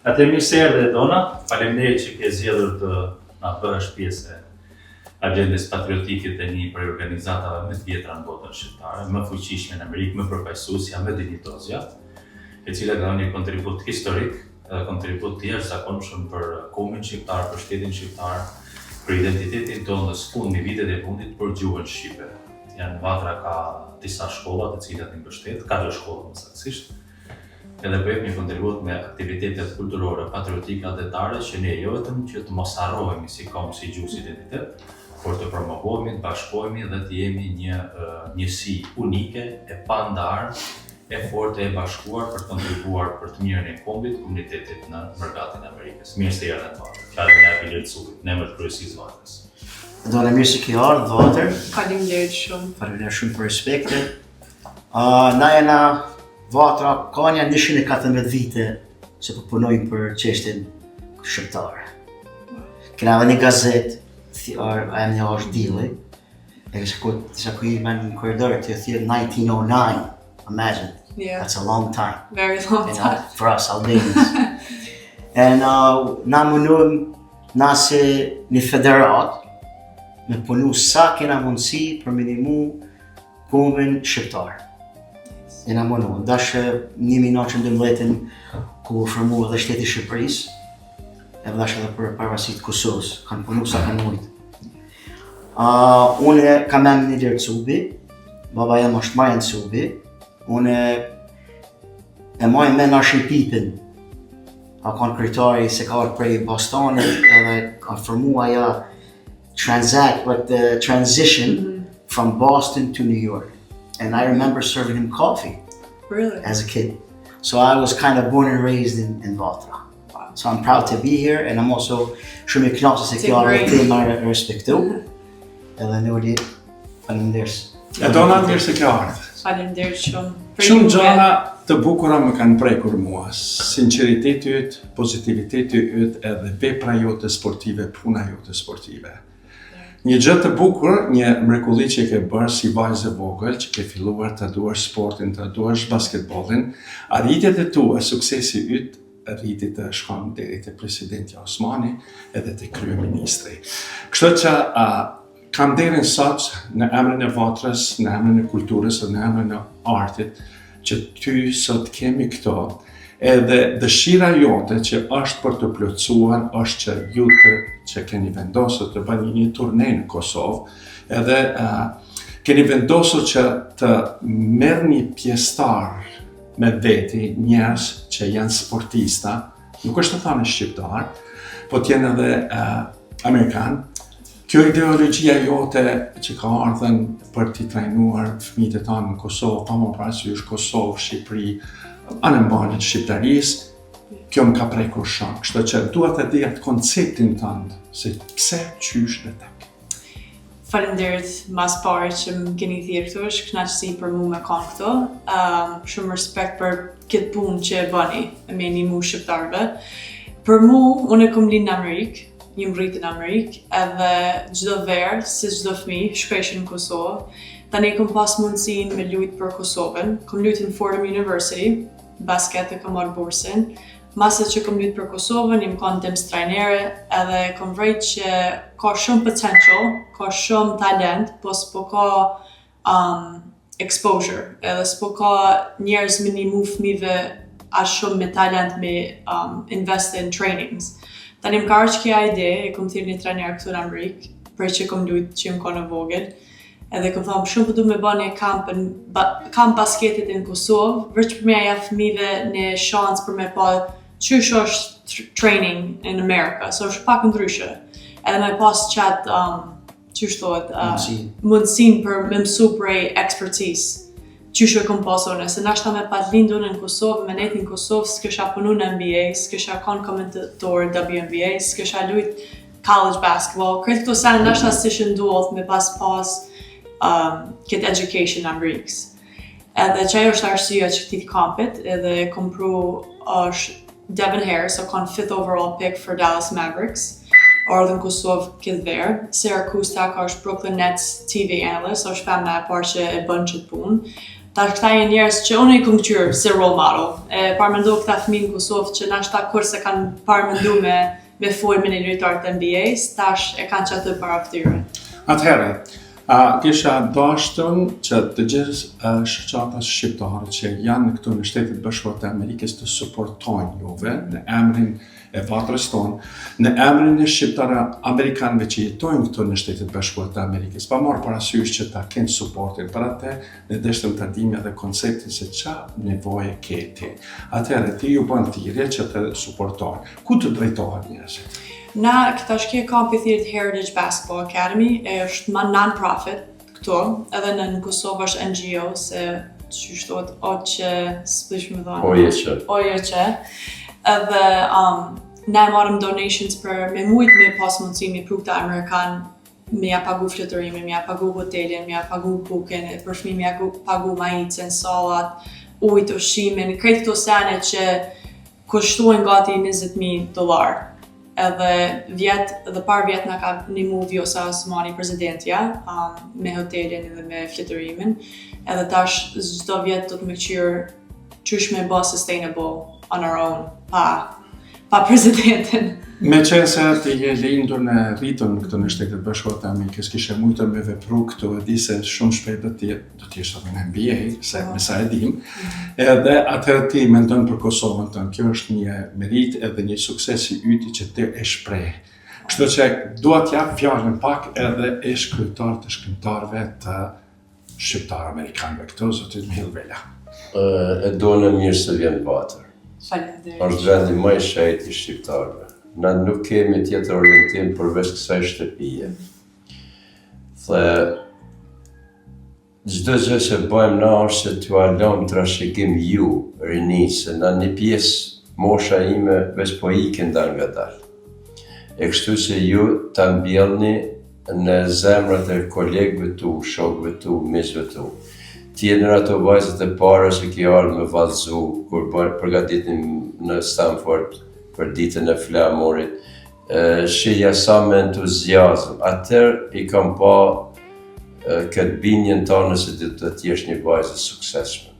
Atë mirë se erdhe Dona, faleminderit që ke zgjedhur të na bësh pjesë e agjendës patriotike të një prej organizatave më të vjetra në botën shqiptare, më fuqishme në Amerikë, më përfaqësuesja, më dinjitozja, e cila ka dhënë një kontribut historik, edhe kontribut të jashtëzakonshëm për kombin shqiptar, për shtetin shqiptar, për identitetin tonë dhe në vitet e fundit për gjuhën shqipe. Vatra ka disa shkolla të cilat i mbështet, 4 shkolla më saktësisht, edhe bëjmë një kontribut me aktivitetet kulturore, patriotike, adetare, që ne jo vetëm që të mos harrohemi si kom, si gjuhë, si identitet, por të promovohemi, të bashkohemi dhe të jemi një njësi unike, e pandar, e forte, e bashkuar për të kontribuar për të mirën e kombit, komunitetit në Mërgatin e Amerikës. Mirë se erdhe në Vatrë. Fjalën e japi Lircullit, në emër të kryesisë Vatrës. Dona mirë se ke ardhur Vatrë. Faleminderit shumë. Faleminderit shumë për respektin. Na jena Vatra ka një 114 vite që po punojmë për çështjen shqiptare. Kena një gazetë, emri është Dilli, e kisha ku i në korridor të thirr 1909. Imagine. Yeah. That's a long time. Very long time. For us Albanians. And na munduam na se një federat me punu sa kena mundësi për minimu kombin shqiptar. Jena mundu, dashë 1912 ku formu edhe shteti Shqipërisë, edhe dashë edhe për pavarësitë Kosovës, kanë punu sa kanë mujtë. Unë kam emrin Ilir Cubi, baba jam është Marian Cubi, unë e maj me në Shqipipin, a kanë kryetari se ka orë prej Bostonit edhe ka formu aja the transition from Boston to New York. And I remember serving him coffee. Really? As a kid. So I was kind of born and raised in Vatra. Wow. So I'm proud to be here, and I'm also shumë i kënaqur se kjo është tema e respektu. Edhe ne uli faleminderit. E Dona mirë se ke ardhur. Faleminderit shumë. Shumë gjëra të bukura më kanë prekur mua. Sinqeriteti yt, pozitiviteti yt, edhe vepra jote sportive, puna jote sportive. Një gjë të bukur, një mrekulli që ke bërë si vajzë e vogël, që ke filluar të duash sportin, të duash basketballin, arritjet e tua, suksesi yt, arritjet të shkon deri te presidenti Osmani edhe te kryeministri. Kështu që kam derin sot në emrin e Vatrës, në emrin e kulturës, në emrin e artit, që ty sot kemi këto, edhe dëshira jote që është për të plotësuar është që ju që keni vendosur të bëni një turne në Kosovë, edhe keni vendosur që të merrni pjesëtar me veti njerëz që janë sportista, nuk është të thënë shqiptar, po të jenë edhe amerikan. Kjo ideologjia jote që ka ardhen për t'i trajnuar fëmijët e tanë në Kosovë, pa më parasysh Kosovë, Shqipëri, anëmbanit shqiptarisë, kjo më ka prekur shumë. Kështu që dua të di atë konceptin tënd, se pse qysh dhe tek. Faleminderit mas pari që më keni thirrë këtu, është kënaqësi për mua me kanë këtu. Shumë respekt për këtë punë që e bëni me ndihmu shqiptarëve. Për mua, unë kam lind në Amerikë, jam rritur në Amerikë, edhe çdo verë, si çdo fëmijë, shkreshin në Kosovë. Tani kam pas mundësinë me luajt për Kosovën. Kam luajtur në Fordham University, basket e kam marrë bursën. Masë që kam luajtur për Kosovën, jam kanë teams trajnere, edhe kam vrejt që ka shumë potential, ka shumë talent, po s'po ka exposure, edhe s'po ka njerëz me ndihmu fëmijëve as shumë me talent me invest in trainings. Tani më ka ardhur kjo ide, e kam thirrë një trajner këtu në Amerikë, për që kam luajtur që jam kanë vogël. Edhe kam thënë shumë po du me bëni kamp basketit në Kosovë, veç për me aja fëmijëve në shans për me pa qysh është training in America, so është pak ndryshe. Edhe me pas qatë, qysh thohet, mundësin për me mësu prej expertise, qysh e kom pasu në, se nashta me pat lindu në Kosovë, me netin në Kosovë, s'kisha punu në NBA, s'kisha kanë komentator WNBA, s'kisha lujt college basketball, kretë këto sanë nashta s'ishë ndodhë me pas këtë education në Amerikës. Edhe që ajo është arsyeja që këtij kampit, edhe kom pru është Devin Harris, so kanë 5th overall pick for Dallas Mavericks, ardhën Kosovë këtë verë. Sarah Kustak është Brooklyn Nets TV analyst, është femna e parë që e bën këtë punë. Tash këta janë njerëz që unë i kam qyrë si role model. E paramendu këta fëmijë në Kosovë që nashta kurse kanë paramendu me folmin e lojtarët të NBA-s, tash e kanë që atë para ftyrën. Atëherë, kisha dashtën që të gjithë shoqata shqiptare që janë këtu në Shtetet Bashkuara të Amerikës të suportojnë juve në emrin e Vatrës tonë, në emrin e shqiptarë amerikanëve që jetojnë këtu në Shtetet Bashkuara të Amerikës, pa marrë parasysh që ta kenë suportin për atë, ne deshtëm të dimë edhe konceptin se çfarë nevoje ke ti. Atëherë ti ju bën thirrje që të suportojnë. Ku të drejtohen njerëzit? Na këta shkje kampi thirët Heritage Basketball Academy, është ma non-profit këtu, edhe në Kosovë është NGO, se që shtot OQ, s'pish me thonë. OJQ. Edhe ne marrëm donations për me mujt me pas mundësi me pru këta Amerikan, me ja pagu fletërimin, me ja pagu hotelin, me ja pagu buken, për fëmijë me ja pagu majicën, sallat, ujt, ushqimin, krejt këto sene që kushtojnë gati $20,000. Edhe par vjet na ka nimu Vjosa Osmani presidentja me hotelin edhe me fletërimin. Edhe tash çdo vjet do të më qyrë qysh me bë sustainable on our own pa presidentin. Me qenë se ti je lindur në rritur në këto në Shtetet Bashkuara të Amerikës, kishe mujtë me vepru këtu, e di se shumë shpejt do të jesh në NBA, se me sa e dim. Edhe atëherë ti mendon për Kosovën tonë, kjo është një merit edhe një sukses i yti që ti e shpreh. Kështu që dua t'jap fjalën pak edhe e shkrytar të shkrimtarëve të shqiptar amerikanëve këtu, zotit Mill Vela. E do në mirë se vjen Vatër. Është vendi më i shejt i shqiptarëve. Na nuk kemi tjetër orientim përveç kësaj shtëpie. Çdo gjë që bëjmë na është që t'ju alëm trashëgim ju, rini, se na një pjesë mosha ime veç po ikin dal nga dal. E kështu që ju ta mbjellni në zemrat e kolegëve tu, shokëve tu, miqve tu. Ti jeni ato vajzat e para që ki ardhur me vallëzu kur përgatitnim në Stanford për ditën e flamurit, shihja sa me entuziazm. Atëherë i kam pa këtë bindjen tonë se do të jesh një vajzë suksesshme.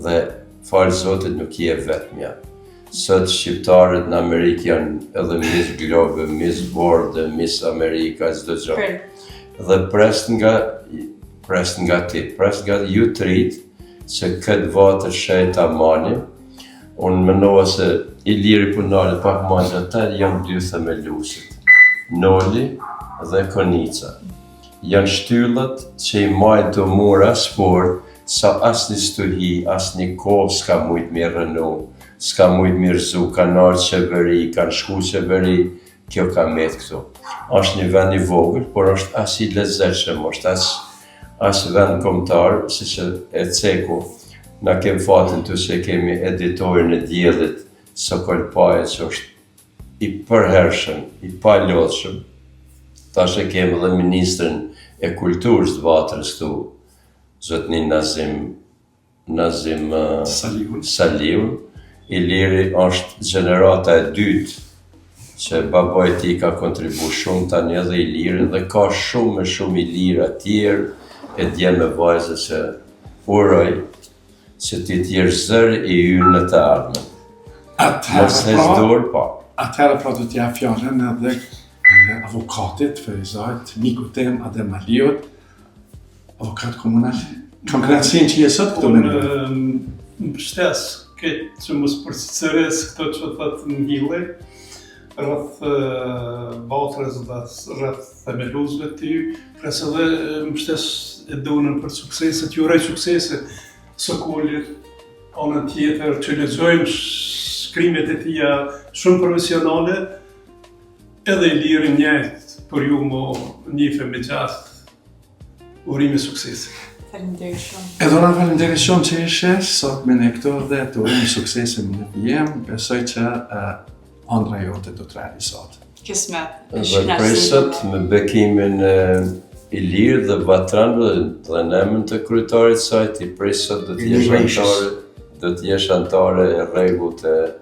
Dhe falë Zotit nuk je vetmja. Sot shqiptarët në Amerikë janë edhe Miss Globe, Miss World, Miss Amerika, çdo gjë. Dhe pres nga ju të rit që këtë vatë shejta manim. Unë mendova se Iliri punare pak më gjatë, janë dy themelusit, Noli dhe Konica. Janë shtyllat që i majtë të mura sport, sa asni stuhi, asni kohë s'ka mujtë mirë rënu, s'ka mujtë mirë zu, kanë ardhur qeveri, kanë shku qeveri, kjo ka metë këtu. Është një vend i vogël, por është as i lezetshëm, është as vend kombëtar, si që e ceku. Na kem fatin të që kemi editorin e Diellit, Sokol Paje, që është i përhershëm, i palodhshëm. Tash e kemi edhe ministrin e kulturës të Vatrës këtu, zotnin Nazim Saliun. Iliri është gjenerata e dytë që babaj ti ka kontribu shumë tani edhe Iliri dhe ka shumë Ilira tjerë e dje me vajzë që uroj që ti t'jesh zër i ynë në të ardhmen. Atëherë pra do t'ja fjallën edhe avokatit, Ferizajt, miku tem Adem Aliut, avokat komunal. Kam knatësin që je sot këtu me në? Më pështes këtë që më përcëres këto që thëtë në Gjile, rrëth Vatrës dhe rrëth themeluzve të ju, presë edhe më pështes e donën për sukseset, ju urej suksese Sokolit, anën tjetër që lexojmë shkrimet e tija shumë profesionale, edhe Iliri njëjtë për ju më njife me gjatë urime suksese. Faleminderit shumë. Edhe na faleminderit shumë që ishe sot me ne këtu dhe të urojmë suksesin në VM. Besoj që ëndra jote do të realizohet. Kismet. Dhe presët me bekimin Ilir dhe Vatranve dhe në emrin të kryetarit saj, ti presët do t'jesh antare e rregullt e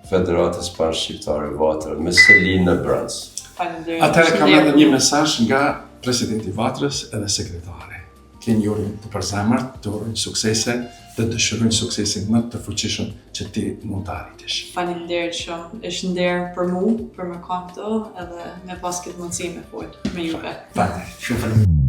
Federatës Panshqiptare Vatra me Selin në Brans. Faleminderit. Atëherë kam edhe një mesazh nga presidenti Vatrës edhe sekretari. kënë jurin të përzemërt, të urojnë suksese, të dëshirojnë suksesin më të fuqishëm që ti mund të arritish. Faleminderit shumë. Është nder për mu, për me kam këto, edhe me pas këtë mundësi me fol me juve. Faleminderit. Shumë faleminderit.